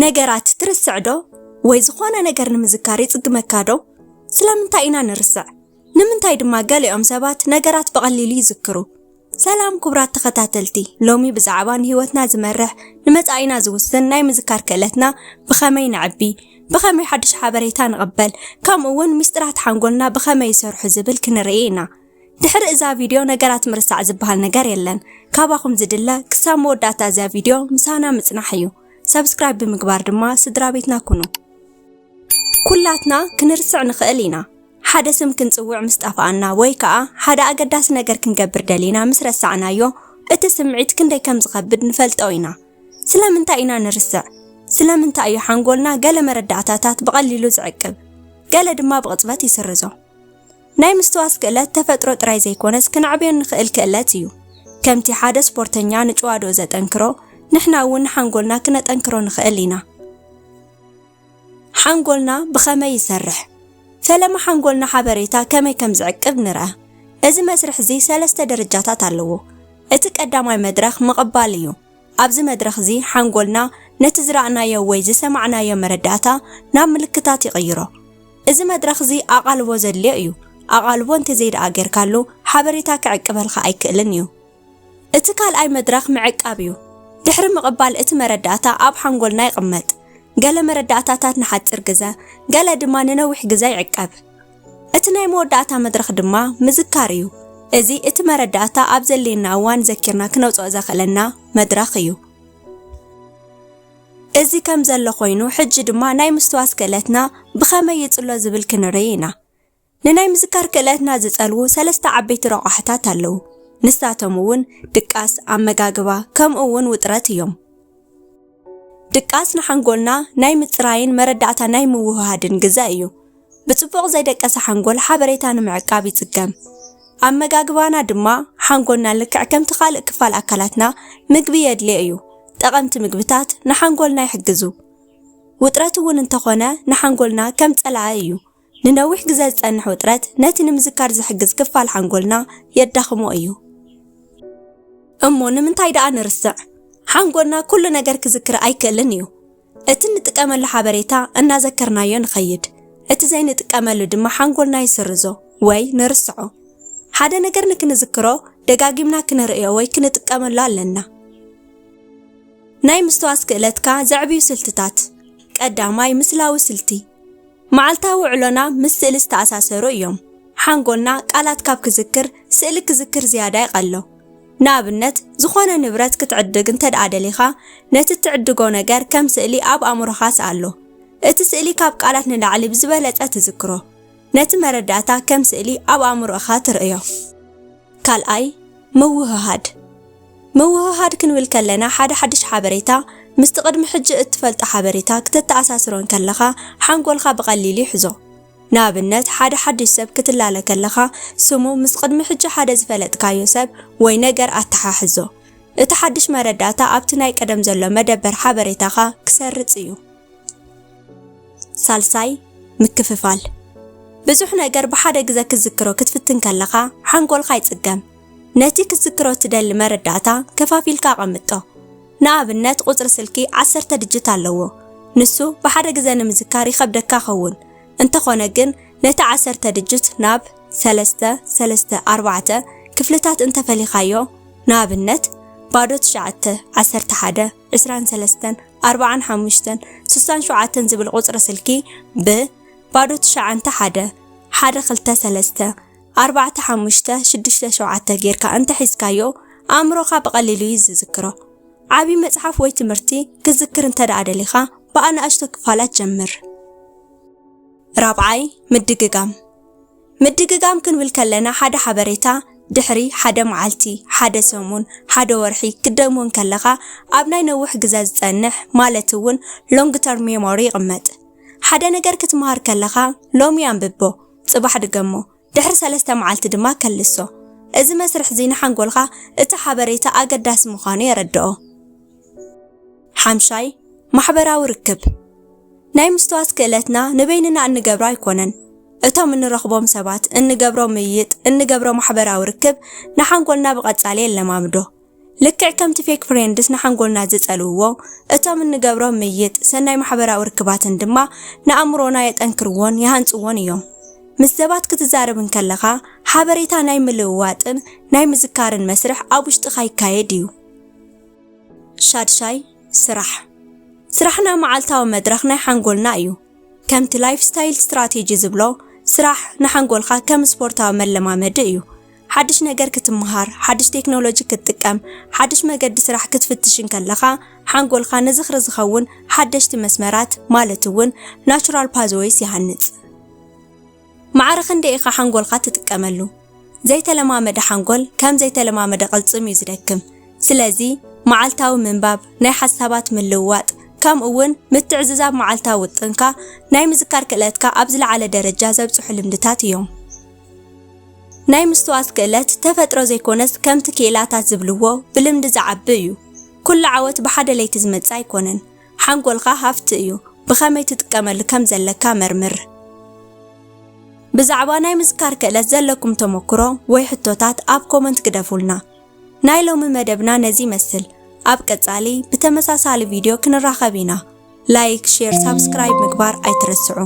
ነገራት ትርስዕ ዶ ወይ ዝኾነ ነገር ንምዝካር ይጽግመካ ዶ? ስለምንታይ ኢና ንርስዕ? ንምንታይ ድማ ገሊኦም ሰባት ነገራት በቐሊሉ ይዝክሩ? ሰላም ክቡራት ተኸታተልቲ፣ ሎሚ ብዛዕባ ንህይወትና ዝመርሕ ንመጻኢና ዝውስን ናይ ምዝካር ክእለትና ብኸመይ ንዕቢ፣ ብኸመይ ሓድሽ ሓበሬታ ንቕበል፣ ከምኡውን ምስጢራት ሓንጎልና ብኸመይ ይሰርሑ ዝብል ክንርኢ ኢና። ድሕሪ እዛ ቪድዮ ነገራት ምርሳዕ ዝበሃል ነገር የለን። ካባኹም ዝድለ ክሳብ መወዳእታ እዛ ቪድዮ ምሳና ምጽናሕ እዩ። ሰብስክራይብ ብምግባር ድማ ስድራ ቤትና ኩኑ። ኩላትና ክንርስዕ ንኽእል ኢና። ሓደ ስም ክንጽውዕ ምስ ጠፋኣና ወይ ከዓ ሓደ ኣገዳሲ ነገር ክንገብር ደሊና ምስ ረሳዕናዮ እቲ ስምዒት ክንደይ ከም ዝኸብድ ንፈልጦ ኢና። ስለምንታይ ኢና ንርስዕ? ስለምንታይ እዩ ሓንጎልና ገለ መረዳእታታት ብቐሊሉ ዝዕቅብ፣ ገለ ድማ ብቕጽበት ይስርዞ? ናይ ምስትዋስ ክእለት ተፈጥሮ ጥራይ ዘይኮነስ ክንዕብዮ ንኽእል ክእለት እዩ። ከምቲ ሓደ ስፖርተኛ ንጭዋዶ ዘጠንክሮ ንሕና እውን ሓንጎልና ክነጠንክሮ ንኽእል ኢና። ሓንጎልና ብኸመይ ይሰርሕ? ፈለማ ሓንጎልና ሓበሬታ ከመይ ከም ዝዕቅብ ንርአ። እዚ መስርሕ እዚ 3 ደረጃታት ኣለዎ። እቲ ቀዳማይ መድረኽ ምቕባል እዩ። ኣብዚ መድረኽ እዚ ሓንጎልና ነቲ ዝረኣናዮ ወይ ዝሰማዕናዮ መረዳእታ ናብ ምልክታት ይቕይሮ። እዚ መድረኽ እዚ ኣቓልቦ ዘድልዮ እዩ። ኣቓልቦ እንተዘይደኣ ጌርካሉ ሓበሬታ ክዕቅበልካ ኣይክእልን እዩ። እቲ ካልኣይ መድረኽ ምዕቃብ እዩ። ድሕሪ ምቕባል እቲ መረዳእታ ኣብ ሓንጎልና ይቕመጥ። ገለ መረዳእታታት ንሓፂር ግዜ፣ ገለ ድማ ንነዊሕ ግዜ ይዕቀብ። እቲ ናይ መወዳእታ መድረኽ ድማ ምዝካር እዩ። እዚ እቲ መረዳእታ ኣብ ዘሌና እዋን ዘኪርና ክነውፅኦ ዘኽእለና መድረኽ እዩ። እዚ ከም ዘሎ ኮይኑ ሕጂ ድማ ናይ ምስትዋስ ክእለትና ብኸመይ ይጽሎ ዝብል ክንርኢ ኢና። ንናይ ምዝካር ክእለትና ዝጸልዉ 3 ዓበይቲ ረቑሕታት ኣለዉ። ንሳቶም እውን ድቃስ፣ ኣመጋግባ ከምኡውን ውጥረት እዮም። ድቃስ ንሓንጎልና ናይ ምጽራይን መረዳእታ ናይ ምውህሃድን ግዜ እዩ። ብጽቡቕ ዘይደቀሰ ሓንጎል ሓበሬታ ንምዕቃብ ይጽገም። ኣመጋግባና ድማ ሓንጎልና ልክዕ ከምቲ ካልእ ክፋል ኣካላትና ምግቢ የድልዮ እዩ። ጠቐምቲ ምግብታት ንሓንጎልና ይሕግዙ። ውጥረት እውን እንተኾነ ንሓንጎልና ከም ጸላኢ እዩ። ንነዊሕ ግዜ ዝጸንሕ ውጥረት ነቲ ንምዝካር ዝሕግዝ ክፋል ሓንጎልና የዳኽሞ እዩ። እሞ ንምንታይ ደኣ ንርስዕ? ሓንጎልና ኩሉ ነገር ክዝክር ኣይክእልን እዩ። እቲ ንጥቀመሉ ሓበሬታ እናዘከርናዮ ንኸይድ፣ እቲ ዘይንጥቀመሉ ድማ ሓንጎልና ይስርዞ ወይ ንርስዖ። ሓደ ነገር ንክንዝክሮ ደጋጊምና ክንርእዮ ወይ ክንጥቀመሉ ኣለና። ናይ ምስትዋስ ክእለትካ ዘዕብዩ ስልትታት። ቀዳማይ ምስላዊ ስልቲ። መዓልታዊ ውዕሎና ምስ ስእሊ ዝተኣሳሰሩ እዮም። ሓንጎልና ቃላት ካብ ክዝክር ስእሊ ክዝክር ዝያዳ ይቐሎ። ንኣብነት ዝኾነ ንብረት ክትዕድግ እንተደኣ ደሊኻ ነቲ ትዕድጎ ነገር ከም ስእሊ ኣብ ኣእምሮኻ ኣሎ። እቲ ስእሊ ካብ ቃላት ንላዕሊ ብዝበለፀ ትዝክሮ። ነቲ መረዳእታ ከም ስእሊ ኣብ ኣእምሮኻ ትርእዮ። ካልኣይ ምውህሃድ። ምውህሃድ ክንብል ከለና ሓደ ሓድሽ ሓበሬታ ምስቲ ቅድሚ ሕጂ እትፈልጦ ሓበሬታ ክትተኣሳስሮን ከለኻ ሓንጎልካ ብቐሊሉ ይሕዞ። ንኣብነት ሓደ ሓድሽ ሰብ ክትላለ ከለኻ ስሙ ምስ ቅድሚ ሕጂ ሓደ ዝፈለጥካዮ ሰብ ወይ ነገር ኣተሓሕዞ። እቲ ሓድሽ መረዳእታ ኣብቲ ናይ ቀደም ዘሎ መደበር ሓበሬታኻ ክሰርጽ እዩ። ሳልሳይ ምክፍፋል። ብዙሕ ነገር ብሓደ ግዜ ክዝክሮ ክትፍትን ከለኻ ሓንጎልካ ይጽገም። ነቲ ክዝክሮ ትደሊ መረዳእታ ከፋፊልካ ቐምጦ። ንኣብነት ቁጽሪ ስልኪ 10 ዲጂት ኣለዎ። ንሱ ብሓደ ግዜ ንምዝካር ይኸብደካ ኸውን። እንተኾነ ግን ነቲ 10 ዲጂት ናብ 3 3 4 ክፍልታት እንተፈሊኻዮ፣ ንኣብነት 0 9 11 23 45 67 ዝብል ቁጽሪ ስልኪ ብ 0 1 1 2 3 4 5 6 7 ጌርካ እንተሒዝካዮ ኣእምሮኻ ብቐሊሉ ይዝክሮ። ዓቢ መጽሓፍ ወይ ትምህርቲ ክዝክር እንተደኣ ደሊኻ ብኣናእሽቶ ክፋላት ጀምር። ራብዓይ ምድግጋም። ምድግጋም ክንብል ከለና ሓደ ሓበሬታ ድሕሪ ሓደ መዓልቲ፣ ሓደ ሰሙን፣ ሓደ ወርሒ ክደግሞን ከለኻ ኣብ ናይ ነዊሕ ግዜ ዝጸንሕ ማለት እውን ሎንግ ተርም ሜሞሪ ይቕመጥ። ሓደ ነገር ክትመሃር ከለኻ ሎሚ አንብቦ፣ ጽባሕ ድገሞ፣ ድሕሪ 3 መዓልቲ ድማ ከልሶ። እዚ መስርሕ እዚ ንሓንጎልካ እቲ ሓበሬታ ኣገዳሲ ምዃኑ የረድኦ። ሓምሻይ ማሕበራዊ ርክብ። ናይ ምስትዋስ ክእለትና ንበይንና እንገብሮ ኣይኮነን። እቶም እንረኽቦም ሰባት እንገብሮ ምይጥ እንገብሮ ማሕበራዊ ርክብ ንሓንጎልና ብቐጻሊ የለማምዶ። ልክዕ ከምቲ ፌክ ፍሬንድስ ንሓንጎልና ዝጸልውዎ እቶም እንገብሮም ምይጥ ሰናይ ማሕበራዊ ርክባትን ድማ ንኣእምሮና የጠንክርዎን ይሃንጽዎን እዮም። ምስ ሰባት ክትዛረብ እንከለኻ ሓበሬታ ናይ ምልውዋጥን ናይ ምዝካርን መስርሕ ኣብ ውሽጥኻ ይካየድ እዩ። ሻድሻይ ስራሕ ስራሕና መዓልታዊ መድረኽ ናይ ሓንጎልና እዩ። ከምቲ ላይፍ ስታይል ስትራቴጂ ዝብሎ ስራሕ ንሓንጎልካ ከም ስፖርታዊ መለማመዲ እዩ። ሓድሽ ነገር ክትምሃር፣ ሓድሽ ቴክኖሎጂ ክትጥቀም፣ ሓድሽ መገዲ ስራሕ ክትፍትሽን ከለኻ ሓንጎልካ ንዝኽሪ ዝኸውን ሓደሽቲ መስመራት ማለት እውን ናቹራል ፓዝዌይስ ይሃንጽ። ማዕረኽ እንዴኢኻ ሓንጎልካ ትጥቀመሉ? ዘይተለማመደ ሓንጎል ከም ዘይተለማመደ ቅልጽም እዩ ዝደክም። ስለዚ መዓልታዊ ምንባብ፣ ናይ ሓሳባት ምልውዋጥ ከምኡውን ምትዕዝዛብ መዓልታዊ ውጥንካ ናይ ምዝካር ክእለትካ ኣብ ዝለዓለ ደረጃ ዘብጽሑ ልምድታት እዮም። ናይ ምስትዋስ ክእለት ተፈጥሮ ዘይኮነስ ከምቲ ክእላታት ዝብልዎ ብልምዲ ዝዓቢ እዩ። ኩሉ ዓወት ብሓደ ለይቲ ዝመጽእ ኣይኮነን። ሓንጎልካ ሃፍቲ እዩ። ብኸመይ ትጥቀመሉ ከም ዘለካ መርምር። ብዛዕባ ናይ ምዝካር ክእለት ዘለኩም ተመክሮ ወይ ሕቶታት ኣብ ኮመንት ግደፉልና። ናይ ሎሚ መደብና ነዚ ይመስል። ኣብ ቀጻሊ ብተመሳሳሊ ቪድዮ ክንራኸብ ኢና። ላይክ፣ ሼር፣ ሳብስክራይብ ምግባር ኣይትረስዑ።